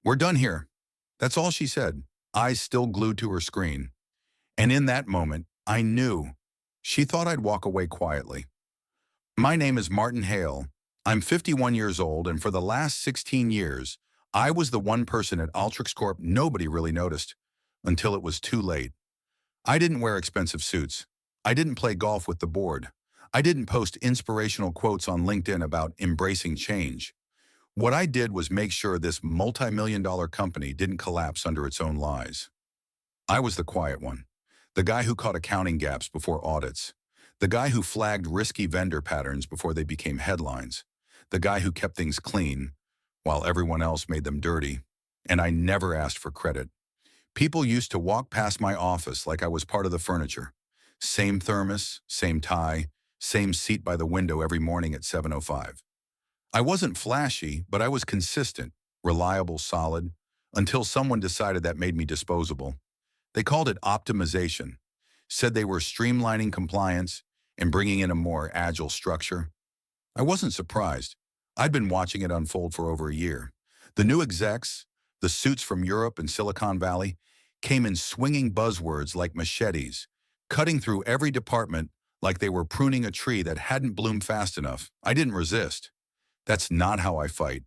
"We're done here." That's all she said, eyes still glued to her screen. And in that moment, I knew she thought I'd walk away quietly. My name is Martin Hale. I'm 51 years old, and for the last 16 years, I was the one person at Alteryx Corp nobody really noticed until it was too late. I didn't wear expensive suits. I didn't play golf with the board. I didn't post inspirational quotes on LinkedIn about embracing change. What I did was make sure this multi-million dollar company didn't collapse under its own lies. I was the quiet one, the guy who caught accounting gaps before audits, the guy who flagged risky vendor patterns before they became headlines, the guy who kept things clean while everyone else made them dirty, and I never asked for credit. People used to walk past my office like I was part of the furniture. Same thermos, same tie, same seat by the window every morning at 7:05. I wasn't flashy, but I was consistent, reliable, solid, until someone decided that made me disposable. They called it optimization, said they were streamlining compliance and bringing in a more agile structure. I wasn't surprised. I'd been watching it unfold for over a year. The new execs, the suits from Europe and Silicon Valley, came in swinging buzzwords like machetes, cutting through every department like they were pruning a tree that hadn't bloomed fast enough. I didn't resist. That's not how I fight.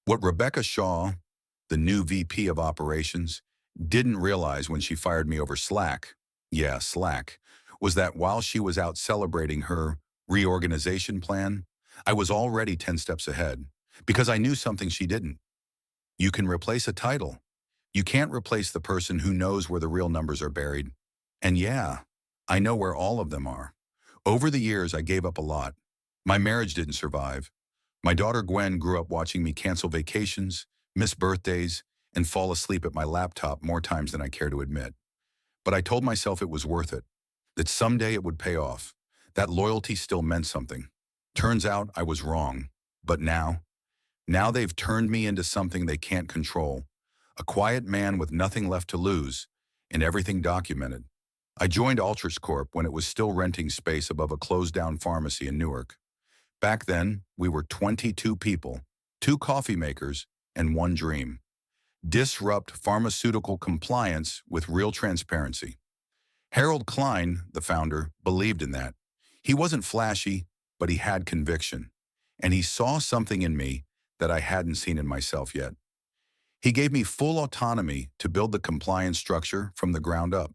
What Rebecca Shaw, the new VP of Operations, didn't realize when she fired me over Slack, yeah, Slack, was that while she was out celebrating her reorganization plan, I was already 10 steps ahead because I knew something she didn't. You can replace a title. You can't replace the person who knows where the real numbers are buried. And yeah, I know where all of them are. Over the years, I gave up a lot. My marriage didn't survive. My daughter Gwen grew up watching me cancel vacations, miss birthdays, and fall asleep at my laptop more times than I care to admit. But I told myself it was worth it, that someday it would pay off. That loyalty still meant something. Turns out I was wrong. But now they've turned me into something they can't control. A quiet man with nothing left to lose and everything documented. I joined Alteryx Corp when it was still renting space above a closed-down pharmacy in Newark. Back then, we were 22 people, 2 coffee makers, and one dream: disrupt pharmaceutical compliance with real transparency. Harold Klein, the founder, believed in that. He wasn't flashy, but he had conviction. And he saw something in me that I hadn't seen in myself yet. He gave me full autonomy to build the compliance structure from the ground up.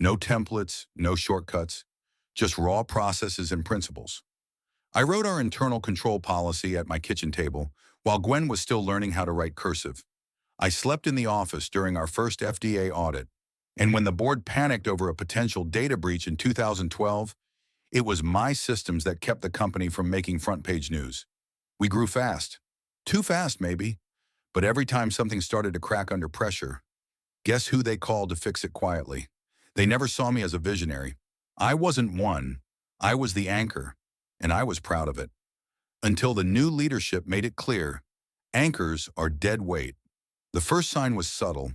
No templates, no shortcuts, just raw processes and principles. I wrote our internal control policy at my kitchen table while Gwen was still learning how to write cursive. I slept in the office during our first FDA audit, and when the board panicked over a potential data breach in 2012, it was my systems that kept the company from making front-page news. We grew fast. Too fast, maybe. But every time something started to crack under pressure, guess who they called to fix it quietly? They never saw me as a visionary. I wasn't one. I was the anchor, and I was proud of it. Until the new leadership made it clear, anchors are dead weight. The first sign was subtle,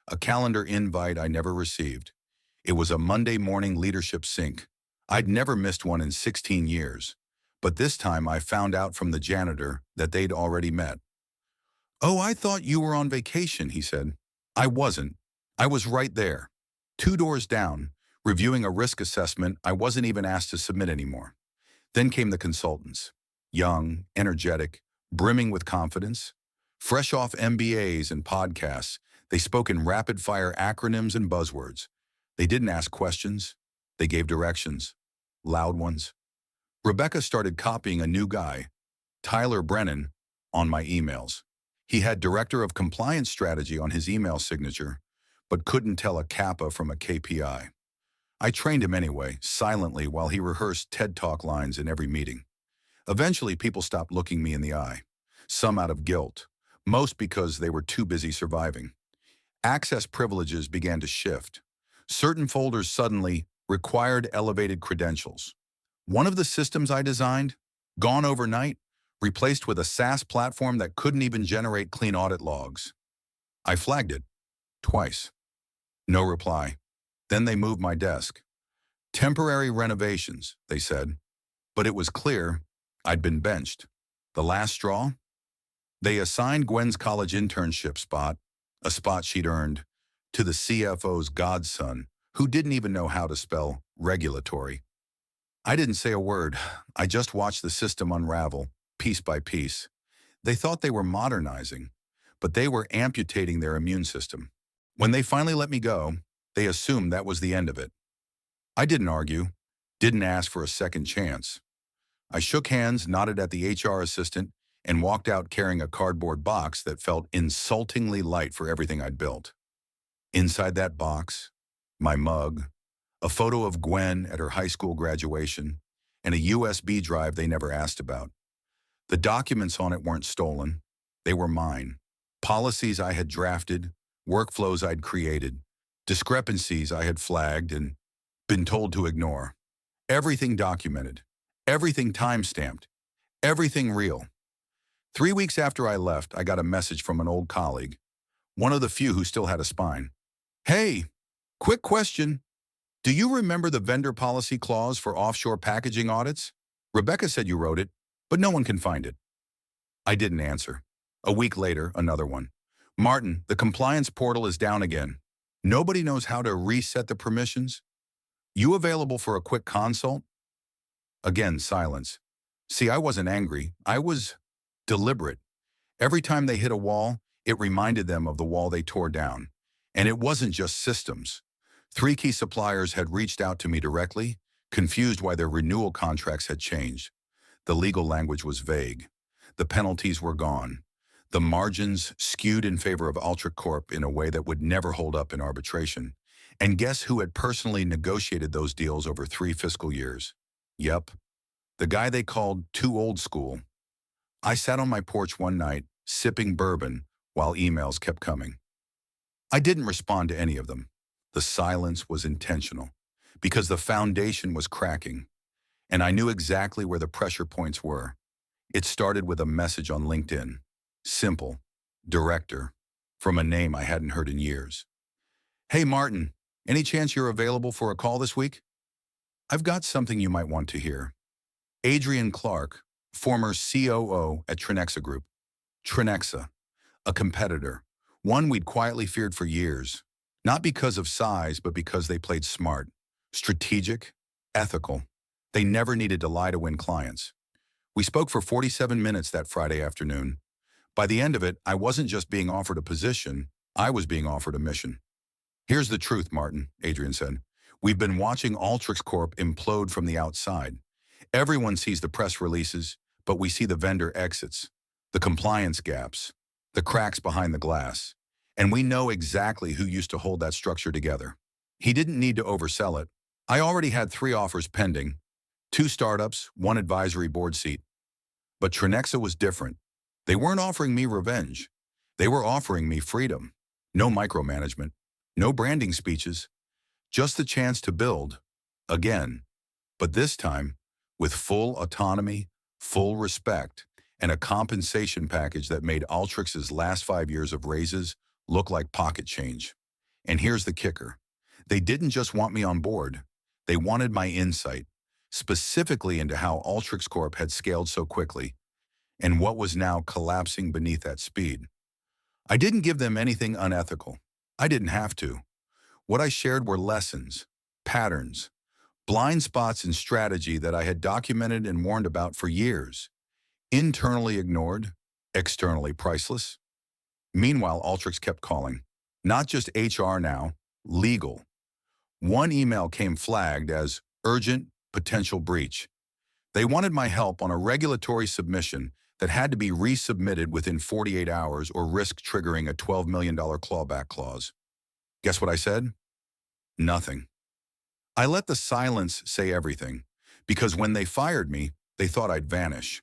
a calendar invite I never received. It was a Monday morning leadership sync. I'd never missed one in 16 years, but this time I found out from the janitor that they'd already met. "Oh, I thought you were on vacation," he said. I wasn't. I was right there, 2 doors down, reviewing a risk assessment I wasn't even asked to submit anymore. Then came the consultants, young, energetic, brimming with confidence. Fresh off MBAs and podcasts, they spoke in rapid-fire acronyms and buzzwords. They didn't ask questions. They gave directions, loud ones. Rebecca started copying a new guy, Tyler Brennan, on my emails. He had Director of Compliance Strategy on his email signature, but couldn't tell a kappa from a KPI. I trained him anyway, silently, while he rehearsed TED Talk lines in every meeting. Eventually, people stopped looking me in the eye, some out of guilt, most because they were too busy surviving. Access privileges began to shift. Certain folders suddenly required elevated credentials. One of the systems I designed, gone overnight, replaced with a SaaS platform that couldn't even generate clean audit logs. I flagged it, twice. No reply. Then they moved my desk. Temporary renovations, they said. But it was clear I'd been benched. The last straw? They assigned Gwen's college internship spot a spot she'd earned, to the CFO's godson, who didn't even know how to spell regulatory. I didn't say a word. I just watched the system unravel, piece by piece. They thought they were modernizing, but they were amputating their immune system. When they finally let me go, they assumed that was the end of it. I didn't argue, didn't ask for a second chance. I shook hands, nodded at the HR assistant, and walked out carrying a cardboard box that felt insultingly light for everything I'd built. Inside that box, my mug, a photo of Gwen at her high school graduation, and a USB drive they never asked about. The documents on it weren't stolen. They were mine. Policies I had drafted, workflows I'd created, discrepancies I had flagged and been told to ignore. Everything documented, everything time-stamped, everything real. 3 weeks after I left, I got a message from an old colleague, one of the few who still had a spine. "Hey, quick question. Do you remember the vendor policy clause for offshore packaging audits? Rebecca said you wrote it, but no one can find it." I didn't answer. A week later, another one. "Martin, the compliance portal is down again. Nobody knows how to reset the permissions. You available for a quick consult?" Again, silence. See, I wasn't angry. I was deliberate. Every time they hit a wall, it reminded them of the wall they tore down. And it wasn't just systems. 3 key suppliers had reached out to me directly, confused why their renewal contracts had changed. The legal language was vague. The penalties were gone. The margins skewed in favor of Alteryx Corp in a way that would never hold up in arbitration. And guess who had personally negotiated those deals over 3 fiscal years? Yep, the guy they called too old school. I sat on my porch one night, sipping bourbon, while emails kept coming. I didn't respond to any of them. The silence was intentional, because the foundation was cracking, and I knew exactly where the pressure points were. It started with a message on LinkedIn. Simple. Director. From a name I hadn't heard in years. "Hey Martin, any chance you're available for a call this week? I've got something you might want to hear." Adrian Clark, former COO at Trenexa Group. Trenexa, a competitor, one we'd quietly feared for years, not because of size, but because they played smart, strategic, ethical. They never needed to lie to win clients. We spoke for 47 minutes that Friday afternoon. By the end of it, I wasn't just being offered a position, I was being offered a mission. "Here's the truth, Martin," Adrian said. "We've been watching Alteryx Corp implode from the outside. Everyone sees the press releases, but we see the vendor exits, the compliance gaps, the cracks behind the glass, and we know exactly who used to hold that structure together." He didn't need to oversell it. I already had 3 offers pending, 2 startups, 1 advisory board seat. But Trenexa was different. They weren't offering me revenge. They were offering me freedom. No micromanagement, no branding speeches, just the chance to build, again, but this time with full autonomy, full respect, and a compensation package that made Alteryx's last 5 years of raises look like pocket change. And here's the kicker. They didn't just want me on board. They wanted my insight, specifically into how Alteryx Corp had scaled so quickly, and what was now collapsing beneath that speed. I didn't give them anything unethical. I didn't have to. What I shared were lessons, patterns, blind spots in strategy that I had documented and warned about for years. Internally ignored, externally priceless. Meanwhile, Alteryx kept calling. Not just HR now, legal. One email came flagged as urgent potential breach. They wanted my help on a regulatory submission that had to be resubmitted within 48 hours or risk triggering a $12 million clawback clause. Guess what I said? Nothing. I let the silence say everything, because when they fired me, they thought I'd vanish.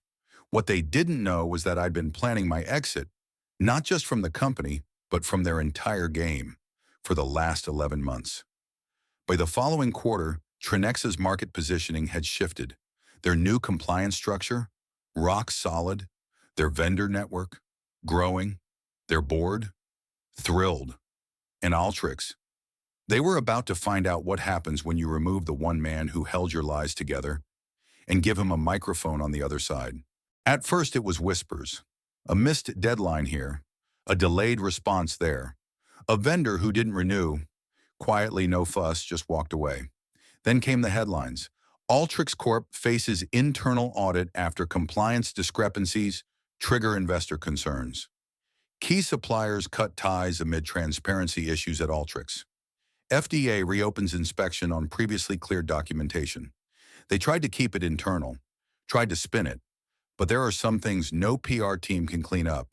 What they didn't know was that I'd been planning my exit, not just from the company, but from their entire game, for the last 11 months. By the following quarter, Trenexa's market positioning had shifted. Their new compliance structure, rock solid, their vendor network, growing, their board, thrilled. And Alteryx, they were about to find out what happens when you remove the one man who held your lies together and give him a microphone on the other side. At first it was whispers, a missed deadline here, a delayed response there, A vendor who didn't renew, quietly, no fuss, just walked away. Then came the headlines. Alteryx Corp faces internal audit after compliance discrepancies trigger investor concerns. Key suppliers cut ties amid transparency issues at Alteryx. FDA reopens inspection on previously cleared documentation. They tried to keep it internal, tried to spin it, but there are some things no PR team can clean up,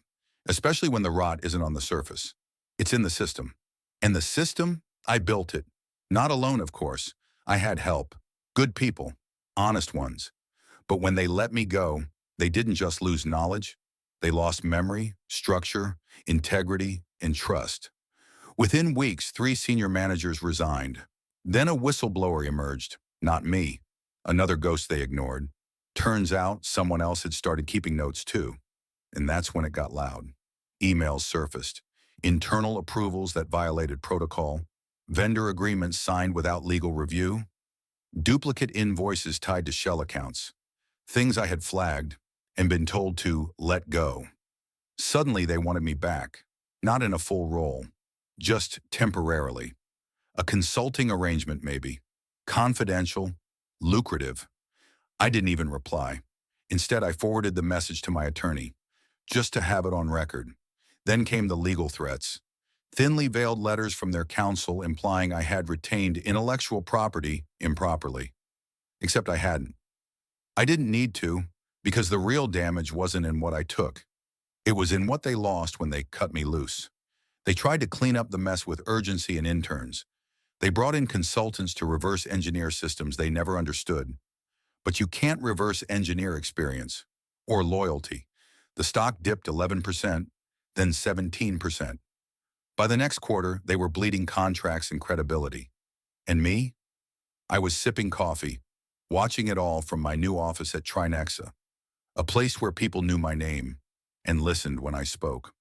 especially when the rot isn't on the surface. It's in the system. And the system, I built it. Not alone, of course. I had help. Good people. Honest ones. But when they let me go, they didn't just lose knowledge. They lost memory, structure, integrity, and trust. Within weeks, 3 senior managers resigned. Then a whistleblower emerged. Not me. Another ghost they ignored. Turns out someone else had started keeping notes too. And that's when it got loud. Emails surfaced. Internal approvals that violated protocol. Vendor agreements signed without legal review. Duplicate invoices tied to shell accounts. Things I had flagged and been told to let go. Suddenly they wanted me back. Not in a full role. Just temporarily. A consulting arrangement maybe. Confidential. Lucrative. I didn't even reply. Instead, I forwarded the message to my attorney, just to have it on record. Then came the legal threats. Thinly veiled letters from their counsel implying I had retained intellectual property improperly. Except I hadn't. I didn't need to, because the real damage wasn't in what I took. It was in what they lost when they cut me loose. They tried to clean up the mess with urgency and interns. They brought in consultants to reverse engineer systems they never understood. But you can't reverse engineer experience or loyalty. The stock dipped 11%, then 17%. By the next quarter, they were bleeding contracts and credibility. And me? I was sipping coffee, watching it all from my new office at Trinexa, a place where people knew my name and listened when I spoke.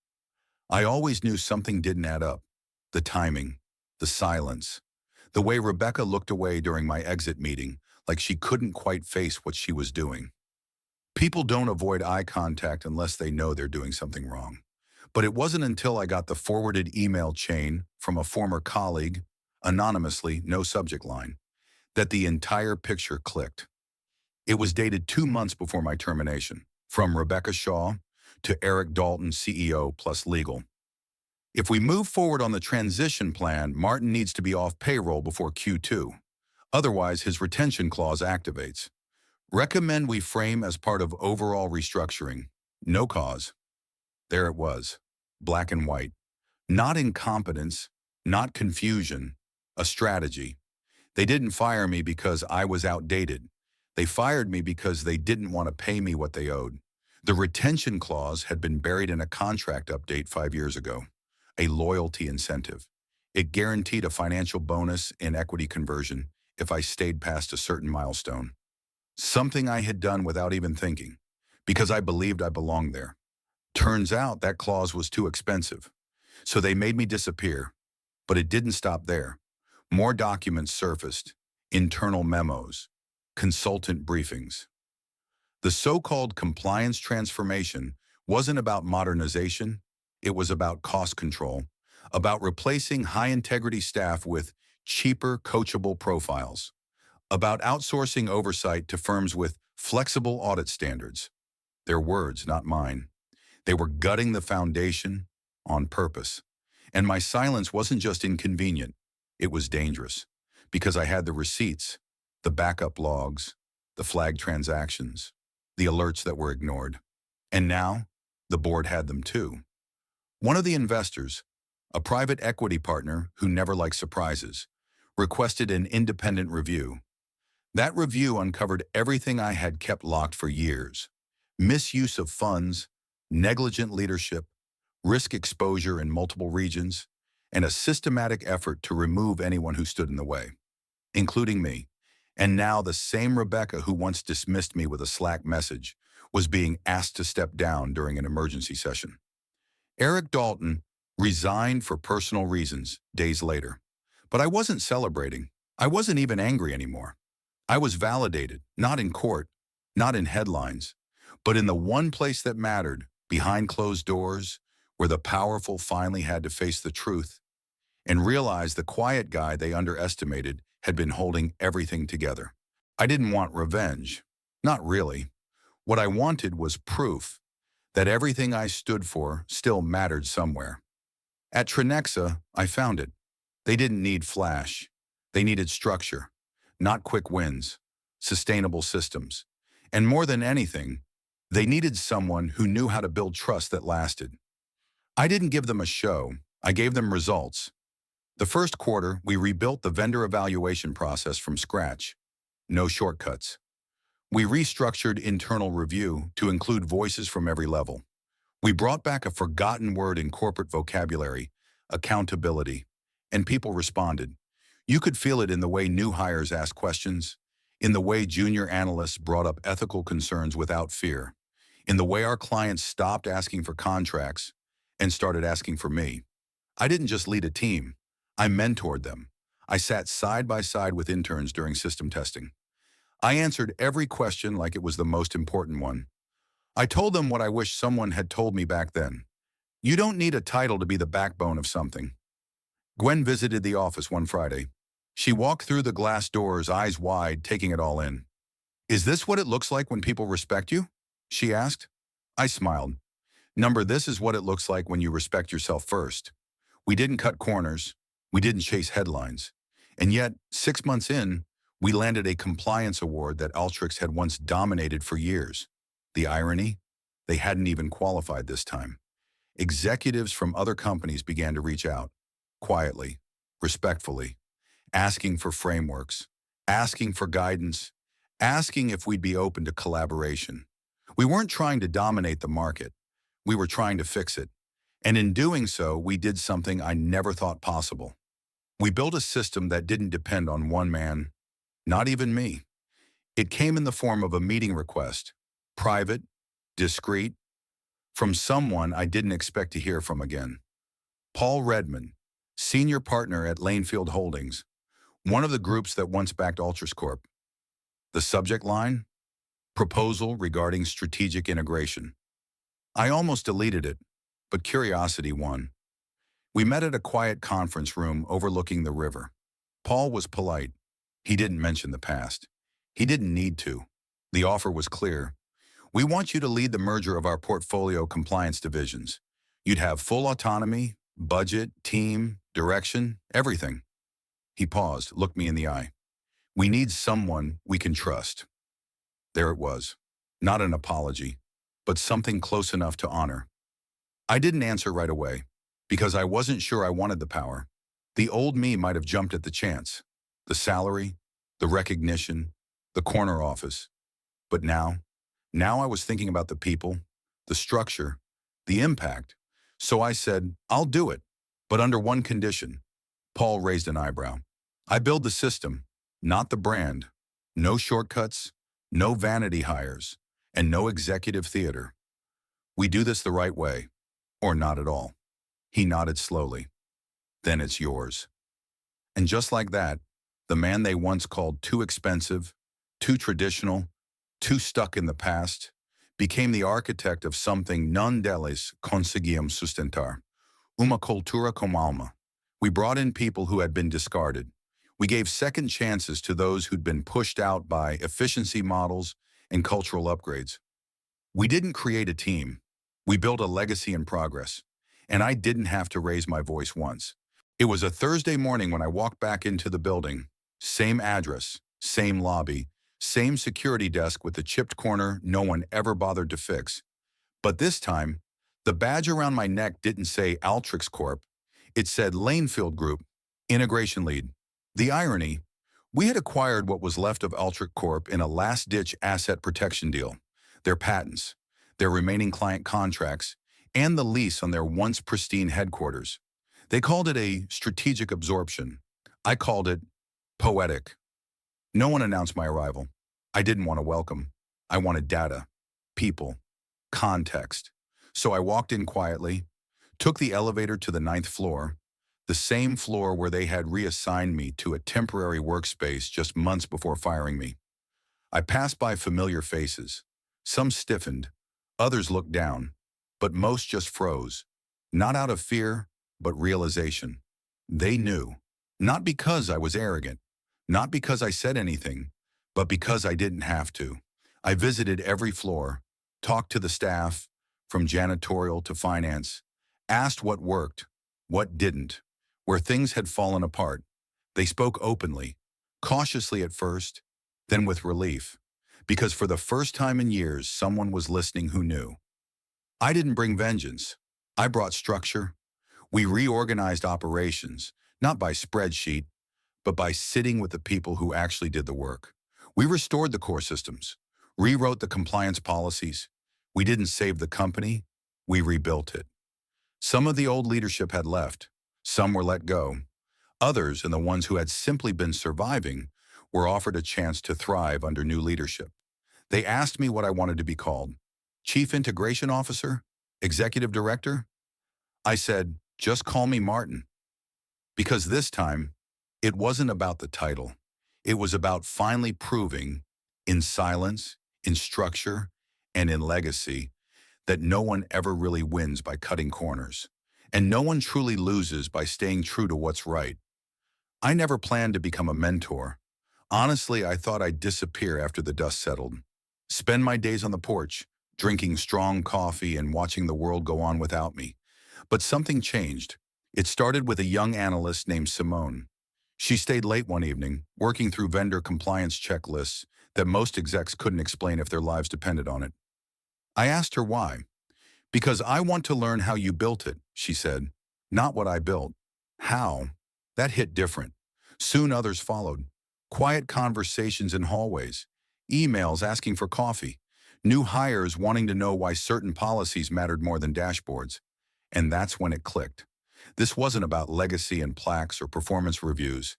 I always knew something didn't add up. The timing, the silence, the way Rebecca looked away during my exit meeting, like she couldn't quite face what she was doing. People don't avoid eye contact unless they know they're doing something wrong. But it wasn't until I got the forwarded email chain from a former colleague, anonymously, no subject line, that the entire picture clicked. It was dated 2 months before my termination, from Rebecca Shaw to Eric Dalton, CEO plus legal. If we move forward on the transition plan, Martin needs to be off payroll before Q2. Otherwise, his retention clause activates. Recommend we frame as part of overall restructuring. No cause. There it was, black and white. Not incompetence, not confusion, a strategy. They didn't fire me because I was outdated. They fired me because they didn't want to pay me what they owed. The retention clause had been buried in a contract update 5 years ago, a loyalty incentive. It guaranteed a financial bonus and equity conversion if I stayed past a certain milestone. Something I had done without even thinking, because I believed I belonged there. Turns out that clause was too expensive, so they made me disappear. But it didn't stop there. More documents surfaced, internal memos, consultant briefings. The so-called compliance transformation wasn't about modernization, it was about cost control, about replacing high-integrity staff with cheaper, coachable profiles, about outsourcing oversight to firms with flexible audit standards. Their words, not mine. They were gutting the foundation on purpose. And my silence wasn't just inconvenient, it was dangerous, because I had the receipts, the backup logs, the flagged transactions, the alerts that were ignored. And now, the board had them too. One of the investors, a private equity partner who never liked surprises, requested an independent review. That review uncovered everything I had kept locked for years: misuse of funds, negligent leadership, risk exposure in multiple regions, and a systematic effort to remove anyone who stood in the way, including me. And now the same Rebecca who once dismissed me with a Slack message was being asked to step down during an emergency session. Eric Dalton resigned for personal reasons days later. But I wasn't celebrating. I wasn't even angry anymore. I was validated, not in court, not in headlines, but in the one place that mattered, behind closed doors, where the powerful finally had to face the truth. and realized the quiet guy they underestimated had been holding everything together. I didn't want revenge. Not really. What I wanted was proof that everything I stood for still mattered somewhere. At Trenexa, I found it. They didn't need flash. They needed structure, not quick wins, sustainable systems. And more than anything, they needed someone who knew how to build trust that lasted. I didn't give them a show. I gave them results. The first quarter, we rebuilt the vendor evaluation process from scratch. No shortcuts. We restructured internal review to include voices from every level. We brought back a forgotten word in corporate vocabulary, accountability, and people responded. You could feel it in the way new hires asked questions, in the way junior analysts brought up ethical concerns without fear, in the way our clients stopped asking for contracts and started asking for me. I didn't just lead a team. I mentored them. I sat side by side with interns during system testing. I answered every question like it was the most important one. I told them what I wish someone had told me back then. You don't need a title to be the backbone of something. Gwen visited the office one Friday. She walked through the glass doors, eyes wide, taking it all in. Is this what it looks like when people respect you? She asked. I smiled. This is what it looks like when you respect yourself first. We didn't cut corners. We didn't chase headlines. And yet, 6 months in, we landed a compliance award that Alteryx had once dominated for years. The irony? They hadn't even qualified this time. Executives from other companies began to reach out, quietly, respectfully, asking for frameworks, asking for guidance, asking if we'd be open to collaboration. We weren't trying to dominate the market. We were trying to fix it. And in doing so, we did something I never thought possible. We built a system that didn't depend on one man, not even me. It came in the form of a meeting request, private, discreet, from someone I didn't expect to hear from again. Paul Redman, senior partner at Lanefield Holdings, one of the groups that once backed Alteryx Corp. The subject line? Proposal regarding strategic integration. I almost deleted it, but curiosity won. We met at a quiet conference room overlooking the river. Paul was polite. He didn't mention the past. He didn't need to. The offer was clear. We want you to lead the merger of our portfolio compliance divisions. You'd have full autonomy, budget, team, direction, everything. He paused, looked me in the eye. We need someone we can trust. There it was. Not an apology, but something close enough to honor. I didn't answer right away, because I wasn't sure I wanted the power. The old me might have jumped at the chance. The salary, the recognition, the corner office. But now I was thinking about the people, the structure, the impact. So I said, I'll do it, but under one condition. Paul raised an eyebrow. I build the system, not the brand. No shortcuts, no vanity hires, and no executive theater. We do this the right way, or not at all. He nodded slowly. Then it's yours. And just like that, the man they once called too expensive, too traditional, too stuck in the past, became the architect of something non deles conseguíamos sustentar. Uma cultura como alma. We brought in people who had been discarded. We gave second chances to those who'd been pushed out by efficiency models and cultural upgrades. We didn't create a team. We built a legacy in progress. And I didn't have to raise my voice once. It was a Thursday morning when I walked back into the building. Same address, same lobby, same security desk with the chipped corner no one ever bothered to fix. But this time, the badge around my neck didn't say Alteryx Corp. It said Lanefield Group, Integration Lead. The irony, we had acquired what was left of Alteryx Corp in a last-ditch asset protection deal. Their patents, their remaining client contracts, and the lease on their once pristine headquarters. They called it a strategic absorption. I called it poetic. No one announced my arrival. I didn't want to welcome. I wanted data, people, context. So I walked in quietly, took the elevator to the 9th floor, the same floor where they had reassigned me to a temporary workspace just months before firing me. I passed by familiar faces. Some stiffened, others looked down, but most just froze, not out of fear, but realization. They knew. Not because I was arrogant, not because I said anything, but because I didn't have to. I visited every floor, talked to the staff, from janitorial to finance, asked what worked, what didn't, where things had fallen apart. They spoke openly, cautiously at first, then with relief, because for the first time in years, someone was listening who knew. I didn't bring vengeance. I brought structure. We reorganized operations, not by spreadsheet, but by sitting with the people who actually did the work. We restored the core systems, rewrote the compliance policies. We didn't save the company, we rebuilt it. Some of the old leadership had left, some were let go. Others, and the ones who had simply been surviving, were offered a chance to thrive under new leadership. They asked me what I wanted to be called. Chief Integration Officer? Executive Director? I said, just call me Martin. Because this time, it wasn't about the title. It was about finally proving, in silence, in structure, and in legacy, that no one ever really wins by cutting corners. And no one truly loses by staying true to what's right. I never planned to become a mentor. Honestly, I thought I'd disappear after the dust settled. Spend my days on the porch, drinking strong coffee and watching the world go on without me. But something changed. It started with a young analyst named Simone. She stayed late one evening, working through vendor compliance checklists that most execs couldn't explain if their lives depended on it. I asked her why. Because I want to learn how you built it, she said. Not what I built. How? That hit different. Soon others followed. Quiet conversations in hallways, emails asking for coffee, new hires wanting to know why certain policies mattered more than dashboards. And that's when it clicked. This wasn't about legacy and plaques or performance reviews.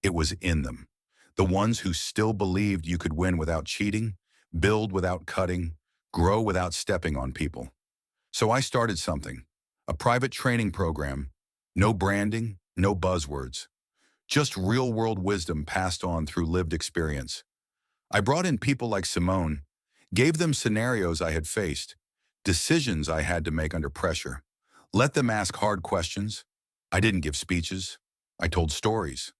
It was in them. The ones who still believed you could win without cheating, build without cutting, grow without stepping on people. So I started something, a private training program. No branding, no buzzwords. Just real-world wisdom passed on through lived experience. I brought in people like Simone, gave them scenarios I had faced, decisions I had to make under pressure. Let them ask hard questions. I didn't give speeches. I told stories.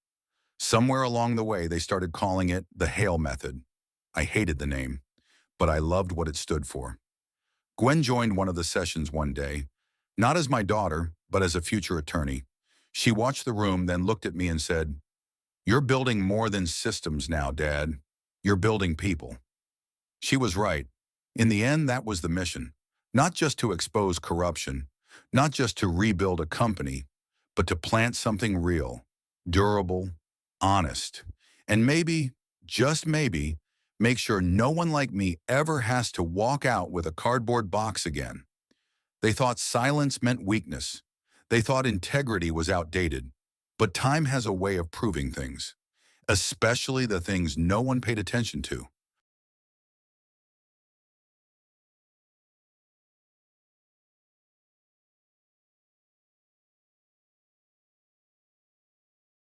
Somewhere along the way, they started calling it the Hale Method. I hated the name, but I loved what it stood for. Gwen joined one of the sessions one day, not as my daughter, but as a future attorney. She watched the room, then looked at me and said, "You're building more than systems now, Dad. You're building people." She was right. In the end, that was the mission. Not just to expose corruption, not just to rebuild a company, but to plant something real, durable, honest, and maybe, just maybe, make sure no one like me ever has to walk out with a cardboard box again. They thought silence meant weakness. They thought integrity was outdated. But time has a way of proving things, especially the things no one paid attention to.